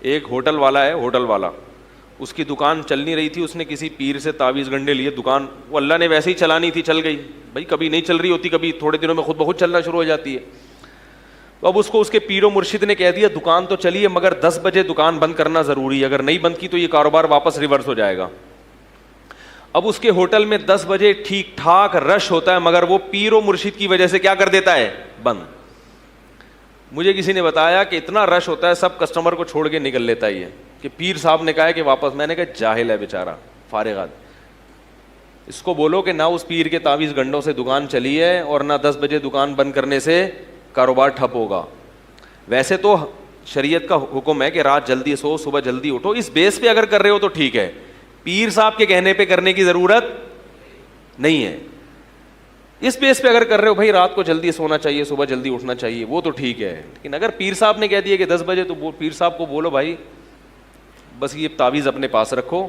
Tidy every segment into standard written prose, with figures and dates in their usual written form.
ایک ہوٹل والا ہے, ہوٹل والا, اس کی دکان چل نہیں رہی تھی, اس نے کسی پیر سے تعویذ گنڈے لیے, دکان وہ اللہ نے ویسے ہی چلانی تھی, چل گئی بھائی, کبھی نہیں چل رہی ہوتی, کبھی تھوڑے دنوں میں خود بخود چلنا شروع ہو جاتی ہے. تو اب اس کو اس کے پیر و مرشد نے کہہ دیا دکان تو چلی ہے مگر 10 بجے دکان بند کرنا ضروری ہے, اگر نہیں بند کی تو یہ کاروبار واپس ریورس ہو جائے گا. اب اس کے ہوٹل میں 10 بجے ٹھیک ٹھاک رش ہوتا ہے, مگر وہ پیر و مرشد کی وجہ سے کیا کر دیتا ہے, بند. مجھے کسی نے بتایا کہ اتنا رش ہوتا ہے سب کسٹمر کو چھوڑ کے نکل لیتا ہے یہ, کہ پیر صاحب نے کہا ہے کہ واپس. میں نے کہا جاہل ہے بیچارہ, فارغ, اس کو بولو کہ نہ اس پیر کے تعویذ گنڈوں سے دکان چلی ہے اور نہ 10 بجے دکان بند کرنے سے کاروبار ٹھپ ہوگا. ویسے تو شریعت کا حکم ہے کہ رات جلدی سو صبح جلدی اٹھو, اس بیس پہ اگر کر رہے ہو تو ٹھیک ہے, پیر صاحب کے کہنے پہ کرنے کی ضرورت نہیں ہے. اس بیس پہ اگر کر رہے ہو بھائی رات کو جلدی سونا چاہیے صبح جلدی اٹھنا چاہیے, وہ تو ٹھیک ہے. لیکن اگر پیر صاحب نے کہہ دیا کہ 10 بجے, تو پیر صاحب کو بولو بھائی بس یہ تعویذ اپنے پاس رکھو,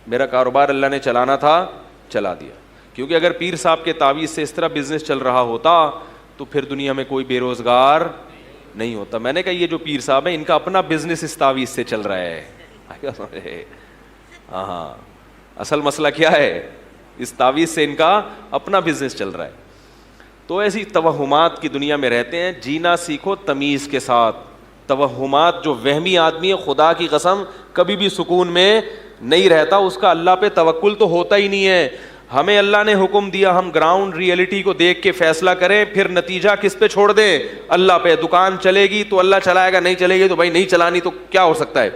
میرا کاروبار اللہ نے چلانا تھا چلا دیا. کیونکہ اگر پیر صاحب کے تعویذ سے اس طرح بزنس چل رہا ہوتا تو پھر دنیا میں کوئی بے روزگار نہیں ہوتا. میں نے کہا یہ جو پیر صاحب ہیں ان کا اپنا بزنس اس تعویذ سے چل رہا ہے. ہاں, اصل مسئلہ کیا ہے, اس تعویذ سے ان کا اپنا بزنس چل رہا ہے. تو ایسی توہمات کی دنیا میں رہتے ہیں. جینا سیکھو تمیز کے ساتھ. توہمات, جو وہمی آدمی ہے خدا کی قسم کبھی بھی سکون میں نہیں رہتا, اس کا اللہ پہ توکل تو ہوتا ہی نہیں ہے. ہمیں اللہ نے حکم دیا ہم گراؤنڈ ریئلٹی کو دیکھ کے فیصلہ کریں, پھر نتیجہ کس پہ چھوڑ دیں, اللہ پہ. دکان چلے گی تو اللہ چلائے گا, نہیں چلے گی تو بھائی نہیں چلانی تو کیا ہو سکتا ہے.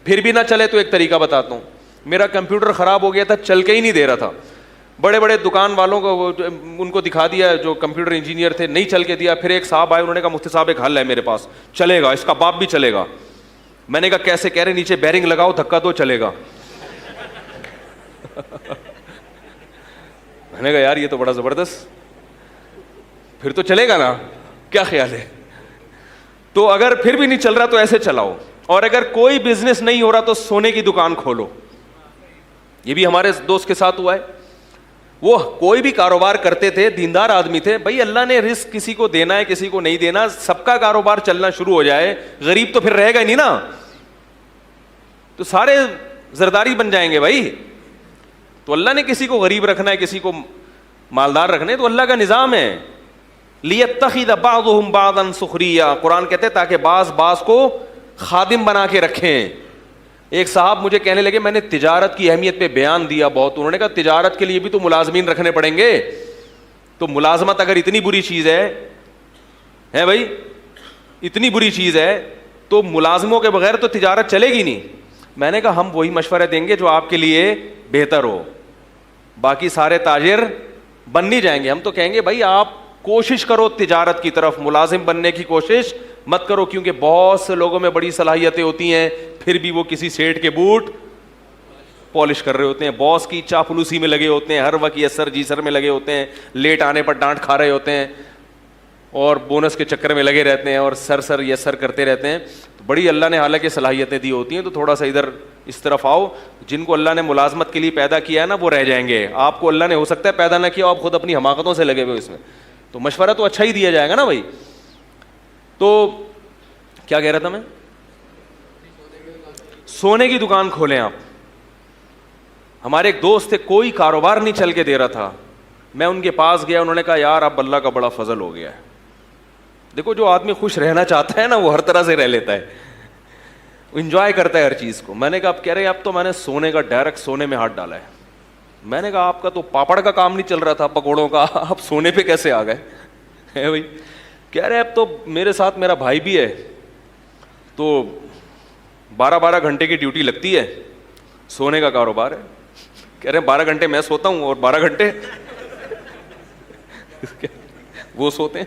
پھر بھی نہ چلے تو ایک طریقہ بتاتا ہوں. میرا کمپیوٹر خراب ہو گیا تھا, چل کے ہی نہیں دے رہا تھا. بڑے بڑے دکان والوں کو ان کو دکھا دیا, جو کمپیوٹر انجینئر تھے, نہیں چل کے دیا. پھر ایک صاحب آئے, انہوں نے کہا مفتی صاحب ایک حل ہے میرے پاس, چلے گا, اس کا باپ بھی چلے گا. میں نے کہا کیسے؟ کہہ رہے نیچے بیرنگ لگاؤ, دھکا دو, چلے گا. میں نے کہا یار یہ تو بڑا زبردست, پھر تو چلے گا نا, کیا خیال ہے؟ تو اگر پھر بھی نہیں چل رہا تو ایسے چلاؤ. اور اگر کوئی بزنس نہیں ہو رہا تو سونے کی دکان کھولو. یہ بھی ہمارے دوست کے ساتھ ہوا ہے. وہ کوئی بھی کاروبار کرتے تھے, دیندار آدمی تھے. بھائی اللہ نے رزق کسی کو دینا ہے کسی کو نہیں دینا, سب کا کاروبار چلنا شروع ہو جائے, غریب تو پھر رہے گا ہی نہیں نا, تو سارے زرداری بن جائیں گے بھائی. تو اللہ نے کسی کو غریب رکھنا ہے کسی کو مالدار رکھنا ہے, تو اللہ کا نظام ہے. لِيَتَّخِذَ بَعْضُهُمْ بَعْضًا سُخْرِيًّا, قرآن کہتے ہیں تاکہ بعض کو خادم بنا کے رکھیں. ایک صاحب مجھے کہنے لگے, میں نے تجارت کی اہمیت پہ بیان دیا بہت, انہوں نے کہا تجارت کے لیے بھی تو ملازمین رکھنے پڑیں گے. تو ملازمت اگر اتنی بری چیز ہے بھائی, اتنی بری چیز ہے, تو ملازموں کے بغیر تو تجارت چلے گی نہیں. میں نے کہا ہم وہی مشورے دیں گے جو آپ کے لیے بہتر ہو, باقی سارے تاجر بن نہیں جائیں گے. ہم تو کہیں گے بھائی آپ کوشش کرو تجارت کی طرف, ملازم بننے کی کوشش مت کرو, کیونکہ بہت سے لوگوں میں بڑی صلاحیتیں ہوتی ہیں, پھر بھی وہ کسی سیٹ کے بوٹ پالش کر رہے ہوتے ہیں, باس کی چاپلوسی میں لگے ہوتے ہیں, ہر وقت یس سر جی سر میں لگے ہوتے ہیں, لیٹ آنے پر ڈانٹ کھا رہے ہوتے ہیں, اور بونس کے چکر میں لگے رہتے ہیں, اور سر یس سر کرتے رہتے ہیں. تو بڑی اللہ نے حالانکہ صلاحیتیں دی ہوتی ہیں, تو تھوڑا سا ادھر اس طرف آؤ. جن کو اللہ نے ملازمت کے لیے پیدا کیا ہے نا وہ رہ جائیں گے, آپ کو اللہ نے ہو سکتا ہے پیدا نہ کیا, آپ خود اپنی حماقتوں سے لگے ہوئے اس میں, تو مشورہ تو اچھا ہی دیا جائے گا نا بھائی. تو کیا کہہ رہا تھا میں, سونے کی دکان کھولیں آپ. ہمارے ایک دوست تھے, کوئی کاروبار نہیں چل کے دے رہا تھا. میں ان کے پاس گیا, انہوں نے کہا یار اب اللہ کا بڑا فضل ہو گیا ہے. دیکھو جو آدمی خوش رہنا چاہتا ہے نا وہ ہر طرح سے رہ لیتا ہے, انجوائے کرتا ہے ہر چیز کو. میں نے کہا اب کہہ رہے اب تو میں نے سونے کا ڈائریکٹ سونے میں ہاتھ ڈالا ہے. میں نے کہا آپ کا تو پاپڑ کا کام نہیں چل رہا تھا پکوڑوں کا, آپ سونے پہ کیسے آ گئے بھائی؟ کہہ رہے اب تو میرے ساتھ میرا بھائی بھی ہے, تو 12 گھنٹے کی ڈیوٹی لگتی ہے, سونے کا کاروبار ہے. کہہ رہے 12 گھنٹے میں سوتا ہوں اور 12 گھنٹے وہ سوتے ہیں,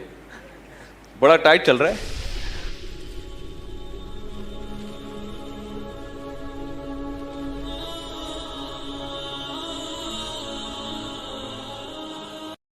بڑا ٹائٹ چل رہا ہے.